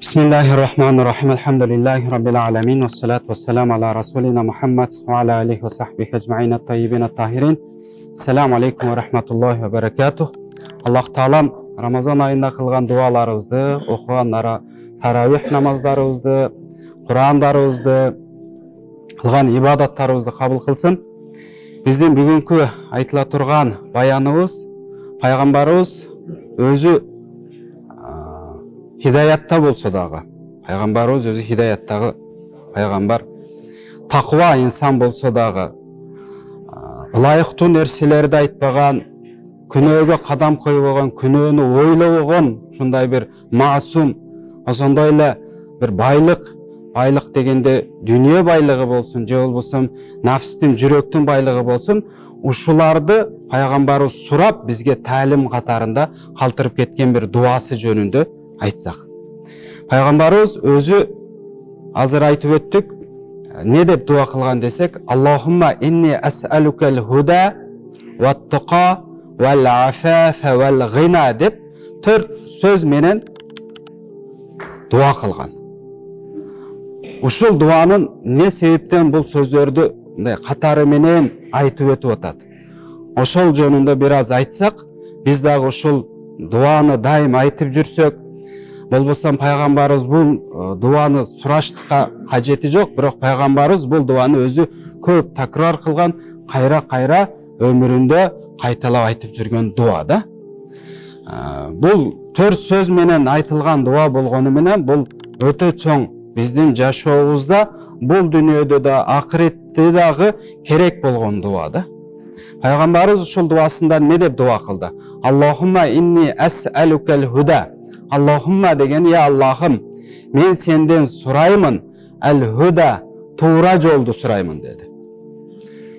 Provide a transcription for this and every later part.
Bismillahirrahmanirrahim. Elhamdülillahi Rabbil alemin. Vessalatu vesselamu ala Rasulina Muhammed ve ala alihi ve sahbihi ecma'in at-tayyibin at-tahirin. Selamu aleykum ve rahmetullahi ve berekatuh. Allah Taalam Ramazan ayında kılgan dualarımızdı, okugan taravih namazlarımızdı, Kur'anlarımızdı, kılgan ibadatlarımızdı kabul kılsın. Bizden bugünkü aytıla turgan bayanımız, Peygamberimiz özü hidayatta bolsa dağı. Peygamberimiz özü hidayattagı peygamber. Takva insan bolsa dağı. Layıktуу nerселерди айтпаган, күнөөгө кадам койбогон, күнөөнү ойлобогон, ушундай бир маасум, ошондой эле бир байлык дегенде дүнүйө байлыгы болсун, же болбосо нафстин, жүрөктүн байлыгы болсун, ушуларды пайгамбарыбыз сурап бизге таалим катарында калтырып кеткен бир дуасы жөнүндө айтсак. Пайгамбарыбыз өзү азыр айтып өттүк, не деп дуа кылган десек, Аллахумма инни ас'алукал худа ват-тука вал-афафа вал-гина деп 4 сөз менен дуа кылган. Ушул дуанын не себептен бул сөздөрдү катары менен айтып өтүп атат. Ошол жөнүндө бир аз айтсак, биз дагы ушул дуаны дайым айтып жүрсөк, болбосо пайгамбарыбыз бул дуаны сураштыкка кажети жок, бирок пайгамбарыбыз бул дуаны өзү көп такрар кылган, кайра өмүрүндө кайталап айтып жүргөн дуа да. Бул 4 сөз менен айтылган дуа болгону менен бул өтө чоң биздин жашообузда, бул дүйнөдө да, акыретте дагы керек болгон дуа да. Пайгамбарыбыз ушул дуасында не деп дуа кылды? Аллахумма инни ас'алукал худа. Аллахумма деген, я Аллахым, мен сенден сураймын, әл-худа, тура жолду сураймын деді.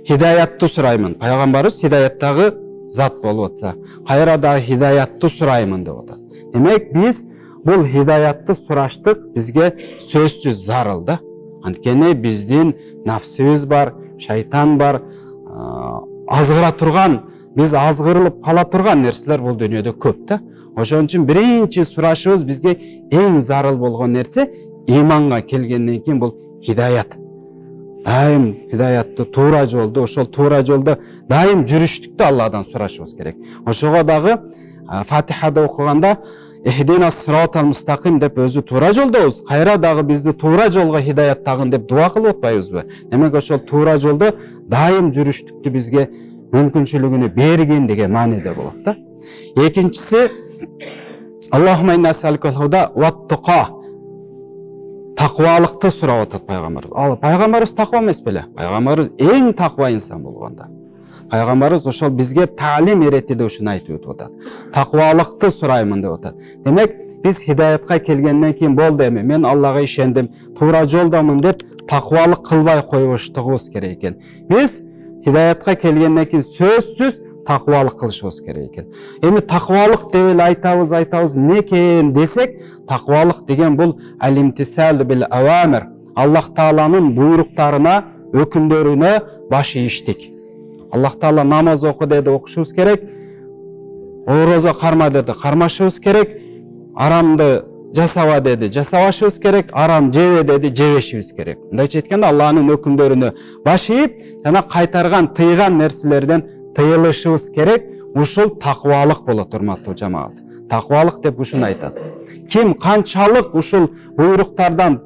Хидаятты сураймын. Пайгамбарыбыз хидаяттагы зат болуп атса, кайра да хидаятты сураймын деп атат. Демек, биз бул хидаятты сураштык бизге сөзсүз зарыл да. Анткени биздин нафсыбыз бар, шайтан бар, азгыра турган, биз азгырылып кала турган нерселер бул дүйнөдө көп да. Ошон үчүн биринчи сурашыбыз бизге эң зарыл болгон нерсе иманга келгенден кийин бул хидаят. Дайым хидаятты туура жолду, ошол туура жолдо дайым жүрүштүктү Алладан сурашыбыз керек. Ошого дагы Фатихада окуганда Ихдина сиратал мустаким деп өзү туура жолдобуз, кайра дагы бизди туура жолго хидаяттагын деп дуа кылып атпайбызбы? Демек ошол туура жолдо дайым жүрүштүктү бизге мүмкүнчүлүгүнү берген деген мааниде болот да. Экинчиси Аллахумма инна ас'алукал худа ват-тука. Таквалыкты сурап атат пайгамбарыбыз. Ал пайгамбарыбыз таква эмес беле? Пайгамбарыбыз эң таква инсан болгонда. Пайгамбарыбыз ошол бизге таалим эретиде ушуну айтып өтүп атат. Таквалыкты сураймын деп атат. Демек, биз хидаятка келгенден кийин болду эми, мен Аллага ишендим, туура жолдомун деп таквалык кылбай коюштугубуз керек экен. Биз хидаятка келгенден кийин сөзсүз таквалык кылышыбыз керек экен. Эми таквалык деп эле айтабыз не экен десек, таквалык деген бул ал-имтисал бил авамир. Аллах Тааланын буйруктарына, өкүмдөрүнө баш ийиштик. Аллах Таала намаз оку деди, окушубуз керек. Орозо карма деди, кармашыбыз керек. Арамды жасаба деди, жасабашыбыз керек. Арам жебе деди, жебешибиз керек. Мындайча айтканда, Алланын өкүмдөрүнө баш ийип, жана кайтарган, тыйган нерселерден тыйылышыбыз керек. Ушул таквалык болот, урматтуу жамаат. Таквалык деп ушуну айтат. Ким канчалык ушул буйруктардан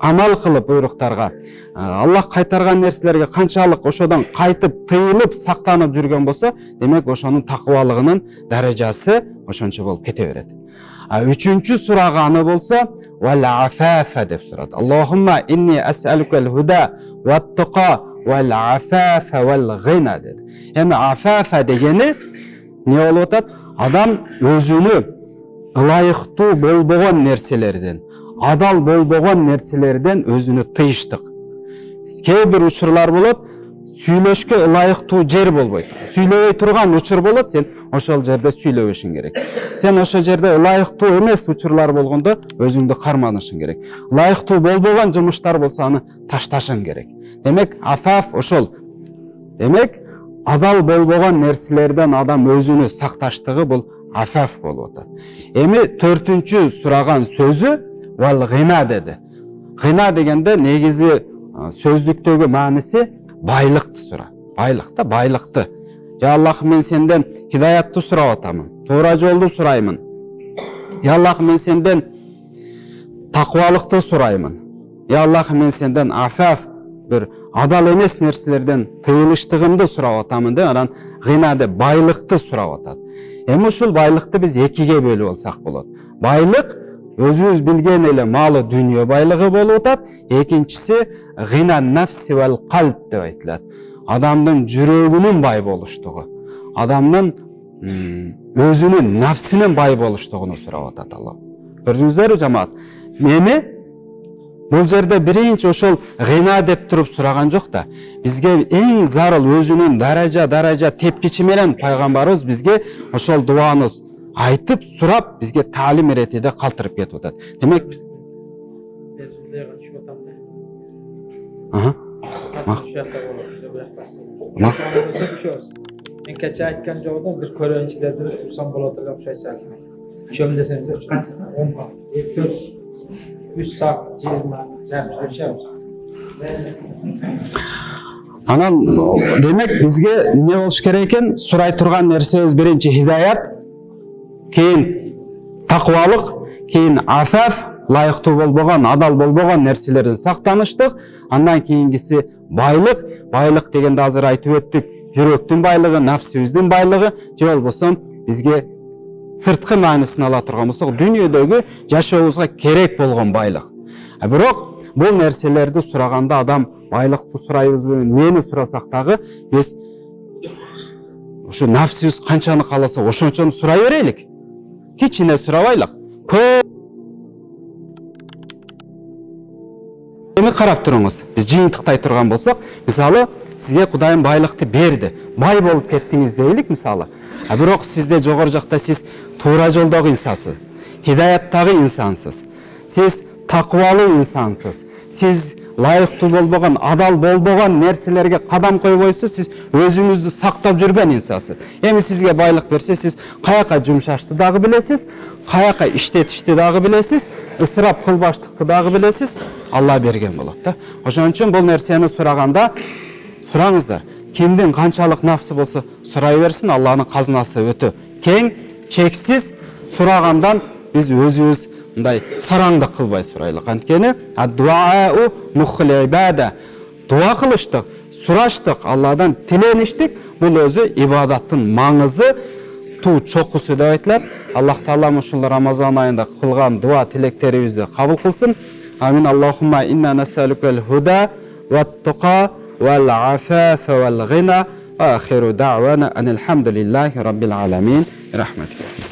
амал кылып, буйруктарга, Аллах кайтарган нерселерге канчалык ошодон кайтып, тыйылып, сактанып жүргөн болсо, демек ошонун таквалыгынын даражасы ошончо болуп кете берет. Үчүнчү сураганы болсо, вал-афафа деп сурат. Аллахумма инни ас'алукал худа ват-тука вал-афафа вал-гина dedi. Эми афафа дегени не болуп атат? Адам өзүнү ылайыктуу болбогон нерселерден, адал болбогон нерселерден өзүнү тыйыштык. Кээ бир учурлар болот, сүйлөшкө ылайыктуу жер болбойт. Сүйлөбөй турган учур болот, сен ошол жерде сүйлөбөшүң керек. Сен ошол жерде ылайыктуу эмес учурлар болгондо өзүңдү карманышың керек. Ылайыктуу болбогон жумуштар болсо аны ташташың керек. Демек, афаф ошол. Демек, адал болбогон нерселерден адам өзүнү сакташтыгы бул афаф болуп атат. Эми 4-сүраган сөзү вал гина dedi. Gina degende negizi sözlüktегі мәнісі байлықты сұра. Байлықты, байлықты. Ya Allah, men senden hidayatты сұрап атамын. Тура жолды сұраймын. Ya Allah, men senden taqvalықты сұраймын. Ya Allah, men senden afaf, bir adal емес нәрселерден тыйылыштығымды сұрап атамын деп, анан гинада байлықты сұрап атат. Эми ушул байлықты биз экиге бөлүп алсак болот. Байлык өзүбүз билген эле малы дүнүйө байлыгы болуп атат. Экинчиси гина нафси вал калб деп айтылат. Адамдын жүрөгүнүн бай болуштугу, адамдын өзүнүн нафсинин бай болуштугуну сурап атат Алла. Көрдүңүздөрбү жамаат? Мени бул жерде биринчи ошол гина деп туруп сураган жок да. Бизге эң зарыл өзүнүн даража тепкичи менен пайгамбарыбыз бизге ошол дуаны айтып сурап бизге таалим иретиде калтырып кетип атат. Демек биз Men kecha aytgan joyda bir ko'ruvchilardan tursam bo'ladir deb o'xshaysan. Shom desangiz qancha? 3 soat 20 jarishamiz. Анан демек бизге эмне болуш керек экен? Сурай турган нерсебиз биринчи хидаят, кийин таквалык, кийин афаф, лайыктуу болбогон, адал болбогон нерселерден сактаныштык. Андан кийингиси байлык. Байлык дегенде азыр айтып өттүк. Жүрөктүн байлыгы, нафсибиздин байлыгы, же болбосо бизге сырткы маанисин ала турган болсок, дүйнөдөгү жашообузга керек болгон байлык. Бирок бул нерселерди сураганда адам байлыкты сурайбызбы, нени сурасак дагы биз ушу нафсибиз канчаны кааласа ошончону сурай берелик. Кичине сурабайлык. Эми карап туруңуз. Биз жыйынтыктай турган болсок, мисалы, сизге Кудайым байлыкты берди. Бай болуп кеттиңиз дейлик мисалы. Бирок сизде жогору жакта сиз туура жолдогу инсансыз, хидаяттагы инсансыз. Сиз таквалуу инсансыз. Сиз лайыктуу болбогон, адал болбогон нерселерге кадам койбойсуз, сиз өзүңүздү сактап жүргөн инсансыз. Эми сизге байлык берсе, сиз каяка жумшашты дагы билесиз, каяка иштетишти дагы билесиз, ысырап кылбаштыкты дагы билесиз. Алла берген болот да. Ошон үчүн бул нерсени сураганда сураңыздар. Кимдин канчалык нафсы болсо сурай берсин, Алланын казынасы өтө кең, чексиз. Сурагандан биз өзүбүз мындай сараңдык кылбай сурайлык. Анткени ад-дуау мухл ибада. Дуа кылыштык, сураштык, Алладан тилеништик. Бул өзү ибадаттын маңызы, туу чокусу деп айтылат. Аллах Таала ушул Рамазан айында кылган дуа тилектерибизди кабыл кылсын. Амин. Аллахумма инна насалукал худа ват-тука вал-афафа вал-гина. Ахиру дa'wana анил хамдулиллахи раббил аламин. Рахматуллах.